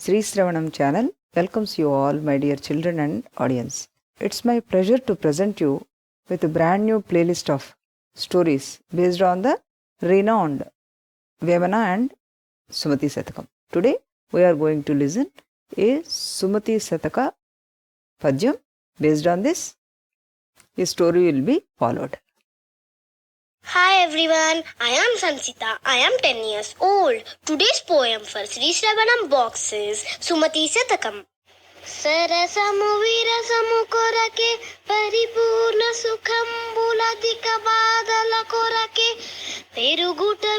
Sri Sravanam channel welcomes you all, my dear children and audience. It's my pleasure to present you with a brand new playlist of stories based on the renowned Vemana and Sumati Satakam. Today we are going to listen a Sumati Sataka Padyam. Based on this, a story will be followed. Hi everyone, I am Sansita. I am 10 years old. Today's poem for Sri Sravanam box is Sumati Satakam. Sarasamu virasamu korakE, paripoorNa sukhambu ladhika baadhalakorakE, viruguTa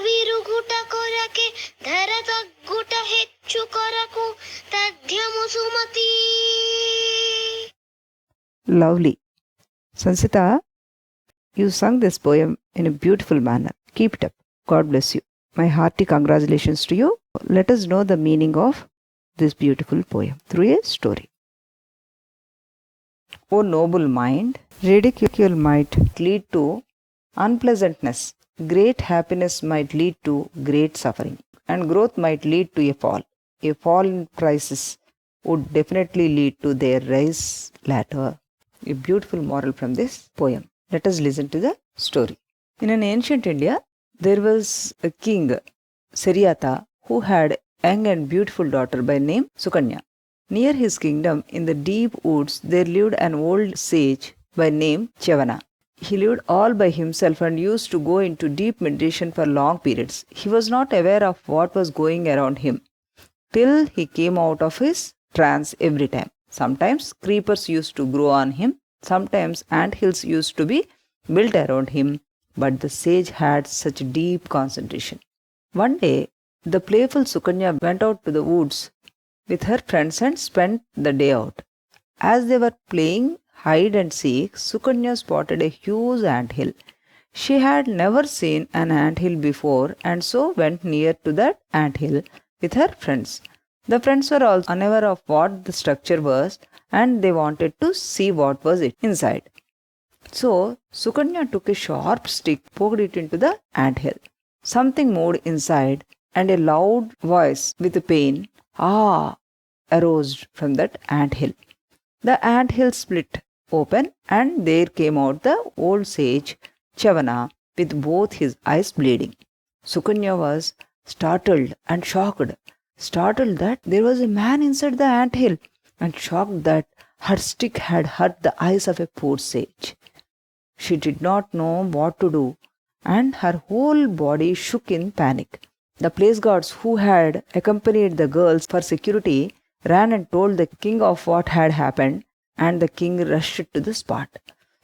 korakE, dhara tagguTa hechchukoraku, tadhyamu Sumati. Lovely. Sansita, you sung this poem in a beautiful manner. Keep it up. God bless you. My hearty congratulations to you. Let us know the meaning of this beautiful poem through a story. O noble mind, ridicule might lead to unpleasantness. Great happiness might lead to great suffering. And growth might lead to a fall. A fall in prices would definitely lead to their rise later. A beautiful moral from this poem. Let us listen to the story. In an ancient India, there was a king, Sreepada, who had a young and beautiful daughter by name Sukanya. Near his kingdom, in the deep woods, there lived an old sage by name Chavana. He lived all by himself and used to go into deep meditation for long periods. He was not aware of what was going around him, till he came out of his trance every time. Sometimes creepers used to grow on him, sometimes ant hills used to be built around him, but the sage had such deep concentration. One day, the playful Sukanya went out to the woods with her friends and spent the day out. As they were playing hide and seek, Sukanya spotted a huge ant hill. She had never seen an ant hill before and so went near to that ant hill with her friends. The friends were also unaware of what the structure was and they wanted to see what was it inside. So, Sukanya took a sharp stick, poked it into the anthill. Something moved inside, and a loud voice with pain, arose from that anthill. The anthill split open, and there came out the old sage, Chavana, with both his eyes bleeding. Sukanya was startled and shocked. Startled that there was a man inside the anthill, and shocked that her stick had hurt the eyes of a poor sage. She did not know what to do, and her whole body shook in panic. The place guards who had accompanied the girls for security ran and told the king of what had happened, and the king rushed to the spot.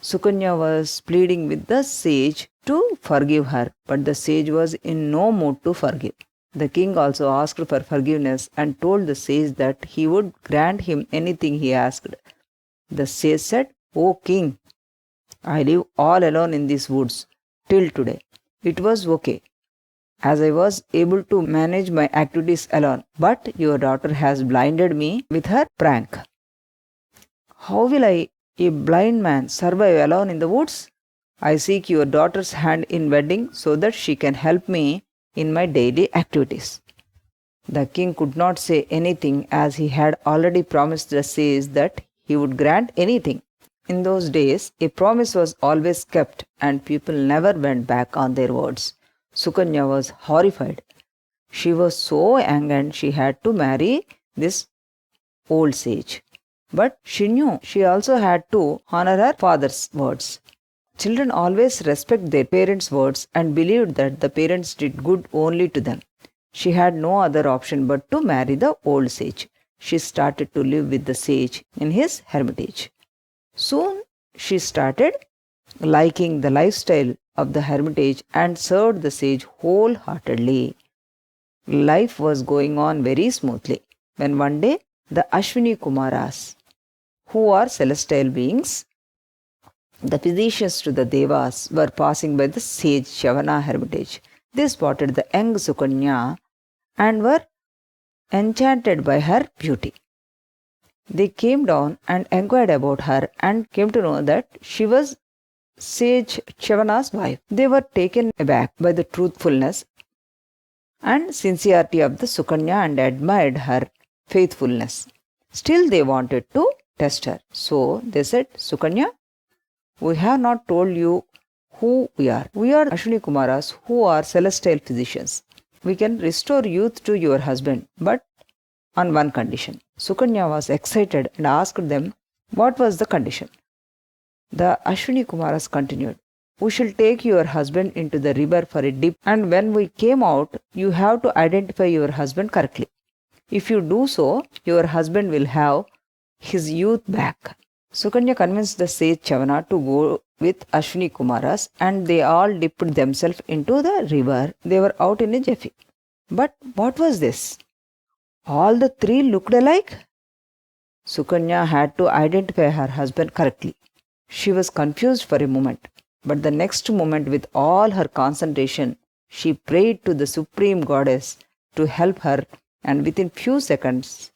Sukanya was pleading with the sage to forgive her, but the sage was in no mood to forgive. The king also asked for forgiveness and told the sage that he would grant him anything he asked. The sage said, "O king, I live all alone in these woods till today. It was okay, as I was able to manage my activities alone. But your daughter has blinded me with her prank. How will I, a blind man, survive alone in the woods? I seek your daughter's hand in wedding so that she can help me in my daily activities." The king could not say anything as he had already promised the sage that he would grant anything. In those days, a promise was always kept and people never went back on their words. Sukanya was horrified. She was so angry she had to marry this old sage. But she knew she also had to honor her father's words. Children always respect their parents' words and believed that the parents did good only to them. She had no other option but to marry the old sage. She started to live with the sage in his hermitage. Soon she started liking the lifestyle of the hermitage and served the sage wholeheartedly. Life was going on very smoothly when one day the Ashwini Kumaras, who are celestial beings, the physicians to the Devas, were passing by the sage Chavana hermitage. They spotted the young Sukanya and were enchanted by her beauty. They came down and inquired about her and came to know that she was sage Chavana's wife. They were taken aback by the truthfulness and sincerity of the Sukanya and admired her faithfulness. Still they wanted to test her. So they said, Sukanya, we have not told you who we are. We are Ashwini Kumaras who are celestial physicians. We can restore youth to your husband, but on one condition. Sukanya was excited and asked them what was the condition. The Ashwini Kumaras continued, we shall take your husband into the river for a dip, and when we came out, you have to identify your husband correctly. If you do so, your husband will have his youth back. Sukanya convinced the sage Chavana to go with Ashwini Kumaras, and they all dipped themselves into the river. They were out in a jiffy. But what was this? All the three looked alike? Sukanya had to identify her husband correctly. She was confused for a moment, but the next moment, with all her concentration, she prayed to the Supreme Goddess to help her, and within few seconds,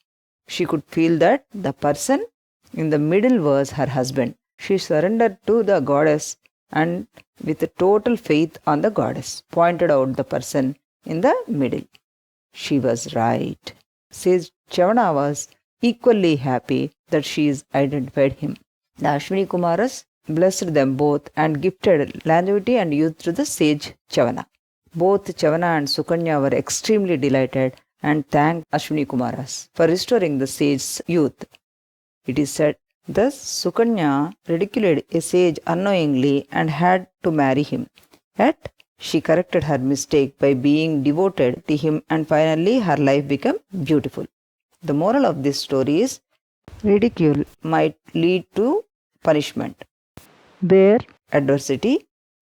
she could feel that the person in the middle was her husband. She surrendered to the goddess and with total faith on the goddess, pointed out the person in the middle. She was right. Sage Chavana was equally happy that she identified him. The Ashwini Kumaras blessed them both and gifted longevity and youth to the sage Chavana. Both Chavana and Sukanya were extremely delighted and thanked Ashwini Kumaras for restoring the sage's youth. It is said, thus Sukanya ridiculed a sage unknowingly and had to marry him. Yet she corrected her mistake by being devoted to him, and finally her life became beautiful. The moral of this story is, ridicule might lead to punishment. Bear adversity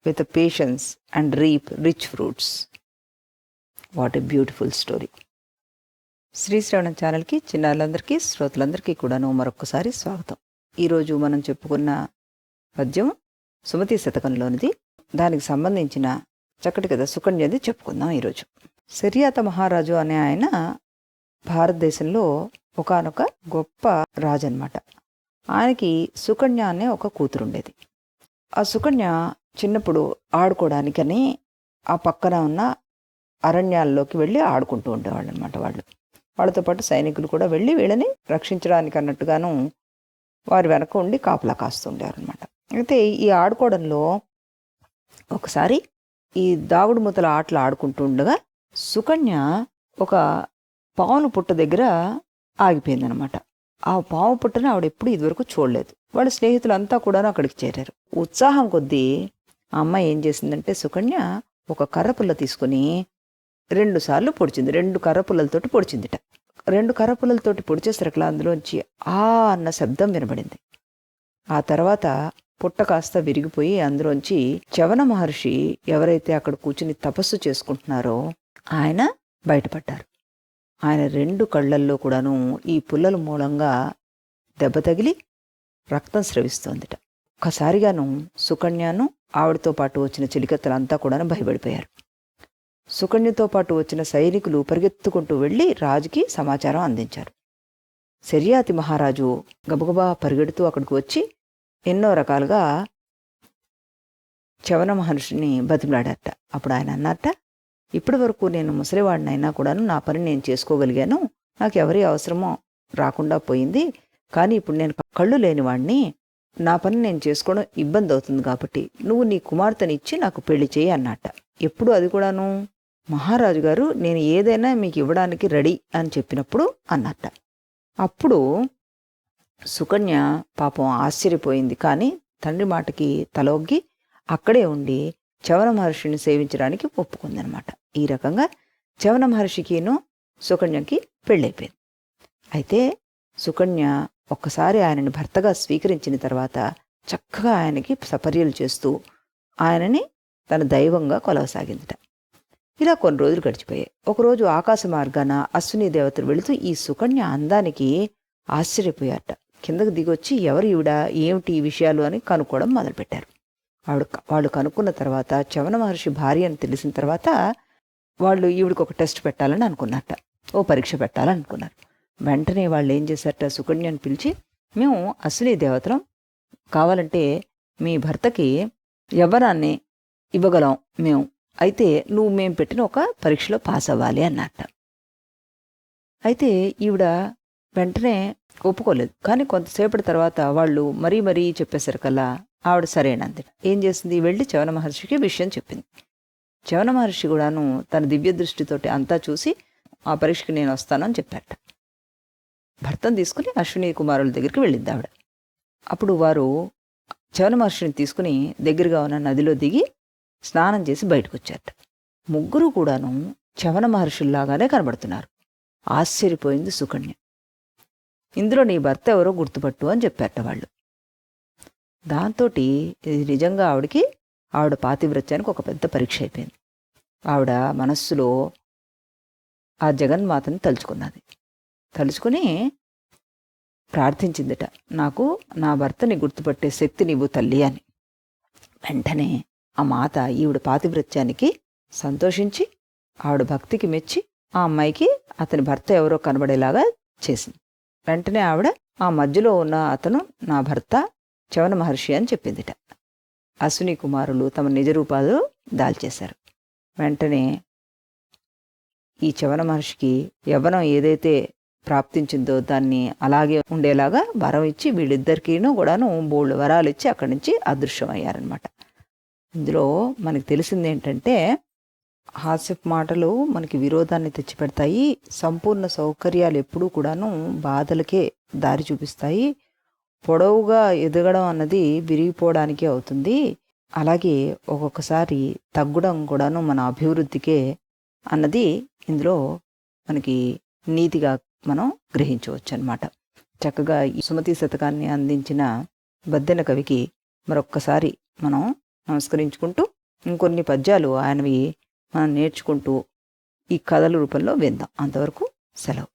with patience and reap rich fruits. What a beautiful story. Srisravanam ఛానల్కి చిన్నారులందరికీ శ్రోతలందరికీ కూడాను మరొక్కసారి స్వాగతం. ఈరోజు మనం చెప్పుకున్న పద్యం సుమతి శతకంలోనిది. దానికి సంబంధించిన చక్కటి కథ సుకన్యది చెప్పుకుందాం ఈరోజు. శర్యాత మహారాజు అనే ఆయన భారతదేశంలో ఒకానొక గొప్ప రాజు అనమాట. ఆయనకి సుకన్య అనే ఒక కూతురు ఉండేది. ఆ సుకన్య చిన్నప్పుడు ఆడుకోవడానికని ఆ పక్కన ఉన్న అరణ్యాల్లోకి వెళ్ళి ఆడుకుంటూ ఉండేవాళ్ళు అనమాట. వాళ్ళతో పాటు సైనికులు కూడా వెళ్ళి వీళ్ళని రక్షించడానికి అన్నట్టుగాను వారి వెనక ఉండి కాపలా కాస్తుండేవారు అనమాట. అయితే ఈ ఆడుకోవడంలో ఒకసారి ఈ దాగుడు మూతల ఆటలు ఆడుకుంటూ ఉండగా సుకన్య ఒక పావును పుట్ట దగ్గర ఆగిపోయిందనమాట. ఆ పాము పుట్టని ఆవిడ ఎప్పుడు ఇదివరకు చూడలేదు. వాళ్ళ స్నేహితులంతా కూడా అక్కడికి చేరారు. ఉత్సాహం కొద్దీ ఆ అమ్మాయి ఏం చేసిందంటే, సుకన్య ఒక కర్రపుల్ల తీసుకుని 2 సార్లు పొడిచింది. 2 కర్రపుల్లలతోటి పొడిచిందిట. 2 కర్రపుల్లలతోటి పొడిచేసరికి అందులోంచి ఆ అన్న శబ్దం వినబడింది. ఆ తర్వాత పుట్ట కాస్త విరిగిపోయి అందులోంచి చవన మహర్షి ఎవరైతే అక్కడ కూర్చుని తపస్సు చేసుకుంటున్నారో ఆయన బయటపడ్డారు. ఆయన 2 కళ్ళల్లో కూడాను ఈ పుల్లల మూలంగా దెబ్బ తగిలి రక్తం స్రవిస్తోందిట. ఒక్కసారిగాను సుకన్యను ఆవిడతో పాటు వచ్చిన చిలికత్తలంతా కూడా భయపడిపోయారు. సుకన్యతో పాటు వచ్చిన సైనికులు పరిగెత్తుకుంటూ వెళ్ళి రాజుకి సమాచారం అందించారు. శర్యాతి మహారాజు గబగబా పరిగెడుతూ అక్కడికి వచ్చి ఎన్నో రకాలుగా చవన మహర్షిని బతిమలాడారట. అప్పుడు ఆయన అన్నట్ట, ఇప్పటి వరకు నేను ముసలివాడినైనా కూడాను నా పని నేను చేసుకోగలిగాను, నాకు ఎవరి అవసరమో రాకుండా పోయింది. కానీ ఇప్పుడు నేను కళ్ళు లేనివాడిని, నా పని నేను చేసుకోవడం ఇబ్బంది అవుతుంది, కాబట్టి నువ్వు నీ కుమార్తెని ఇచ్చి నాకు పెళ్లి చేయి అన్నట్ట. ఎప్పుడు అది కూడాను మహారాజు గారు నేను ఏదైనా మీకు ఇవ్వడానికి రెడీ అని చెప్పినప్పుడు అన్నట్ట. అప్పుడు సుకన్య పాపం ఆశ్చర్యపోయింది. కానీ తండ్రి మాటకి తలొగ్గి అక్కడే ఉండి చవన మహర్షిని సేవించడానికి ఒప్పుకుందనమాట. ఈ రకంగా చవన మహర్షికిను సుకన్యకి పెళ్ళైపోయింది. అయితే సుకన్య ఒక్కసారి ఆయనని భర్తగా స్వీకరించిన తర్వాత చక్కగా ఆయనకి సపర్యలు చేస్తూ ఆయనని తన దైవంగా కొలవసాగిందిట. ఇలా కొన్ని రోజులు గడిచిపోయాయి. ఒకరోజు ఆకాశ మార్గాన అశ్విని దేవతలు వెళుతూ ఈ సుకన్య అందానికి ఆశ్చర్యపోయారట. కిందకు దిగొచ్చి ఎవరు ఈవిడ, ఏమిటి ఈ విషయాలు అని కనుక్కోవడం మొదలుపెట్టారు. వాళ్ళు కనుక్కున్న తర్వాత చవన మహర్షి భార్య అని తెలిసిన తర్వాత వాళ్ళు ఈవిడికి ఒక టెస్ట్ పెట్టాలని అనుకున్నారట, ఓ పరీక్ష పెట్టాలని అనుకున్నారు. వెంటనే వాళ్ళు ఏం చేశారట, సుకన్యను పిలిచి, మేము అశ్విని దేవతలం, కావాలంటే మీ భర్తకి యవ్వనాన్ని ఇవ్వగలం మేము, అయితే నువ్వు మేము పెట్టిన ఒక పరీక్షలో పాస్ అవ్వాలి అన్నట్ట. అయితే ఈవిడ వెంటనే ఒప్పుకోలేదు. కానీ కొంతసేపటి తర్వాత వాళ్ళు మరీ చెప్పేసరికల్లా ఆవిడ సరేనంది. ఏం చేసింది, వెళ్ళి చవన మహర్షికి విషయం చెప్పింది. చవన మహర్షి కూడాను తన దివ్య దృష్టితోటి అంతా చూసి ఆ పరీక్షకి నేను వస్తానని చెప్పాట. భర్తను తీసుకుని అశ్విని కుమారుల దగ్గరికి వెళ్ళింది ఆవిడ. అప్పుడు వారు చవన మహర్షిని తీసుకుని దగ్గరగా ఉన్న నదిలో దిగి స్నానం చేసి బయటకు వచ్చారట. ముగ్గురు కూడాను చవన మహర్షుల్లాగానే కనబడుతున్నారు. ఆశ్చర్యపోయింది సుకన్య. ఇందులో నీ భర్త ఎవరో గుర్తుపట్టు అని చెప్పారట వాళ్ళు. దాంతో ఇది నిజంగా ఆవిడ పాతివ్రత్యానికి ఒక పెద్ద పరీక్ష అయిపోయింది. ఆవిడ మనస్సులో ఆ జగన్మాతని తలుచుకుని ప్రార్థించిందిట, నాకు నా భర్తని గుర్తుపట్టే శక్తి నీవు తల్లి అని. వెంటనే ఆ మాత ఈవిడ పాతివ్రత్యానికి సంతోషించి ఆవిడ భక్తికి మెచ్చి ఆ అమ్మాయికి అతని భర్త ఎవరో కనబడేలాగా చేసింది. వెంటనే ఆవిడ ఆ మధ్యలో ఉన్న అతను నా భర్త చవన మహర్షి అని చెప్పిందిట. అశ్విని కుమారులు తమ నిజ రూపాలు దాల్చేశారు. వెంటనే ఈ చవన మహర్షికి యవ్వనం ఏదైతే ప్రాప్తించిందో దాన్ని అలాగే ఉండేలాగా వరం ఇచ్చి వీళ్ళిద్దరికీనూ కూడాను బోల్డ్ వరాలు ఇచ్చి అక్కడి నుంచి అదృశ్యమయ్యారనమాట. ఇందులో మనకి తెలిసింది ఏంటంటే, హాస్యపు మాటలు మనకి విరోధాన్ని తెచ్చిపెడతాయి. సంపూర్ణ సౌకర్యాలు ఎప్పుడూ కూడాను బాధలకే దారి చూపిస్తాయి. పొడవుగా ఎదగడం అన్నది విరిగిపోవడానికే అవుతుంది. అలాగే ఒక్కొక్కసారి తగ్గడం కూడాను మన అభివృద్ధికే అన్నది ఇందులో మనకి నీతిగా మనం గ్రహించవచ్చు అన్నమాట. చక్కగా ఈ సుమతి శతకాన్ని అందించిన బద్దెన కవికి మరొక్కసారి మనం నమస్కరించుకుంటూ ఇంకొన్ని పద్యాలు ఆయనవి మనం నేర్చుకుంటూ ఈ కథల రూపంలో విందాం. అంతవరకు సెలవు.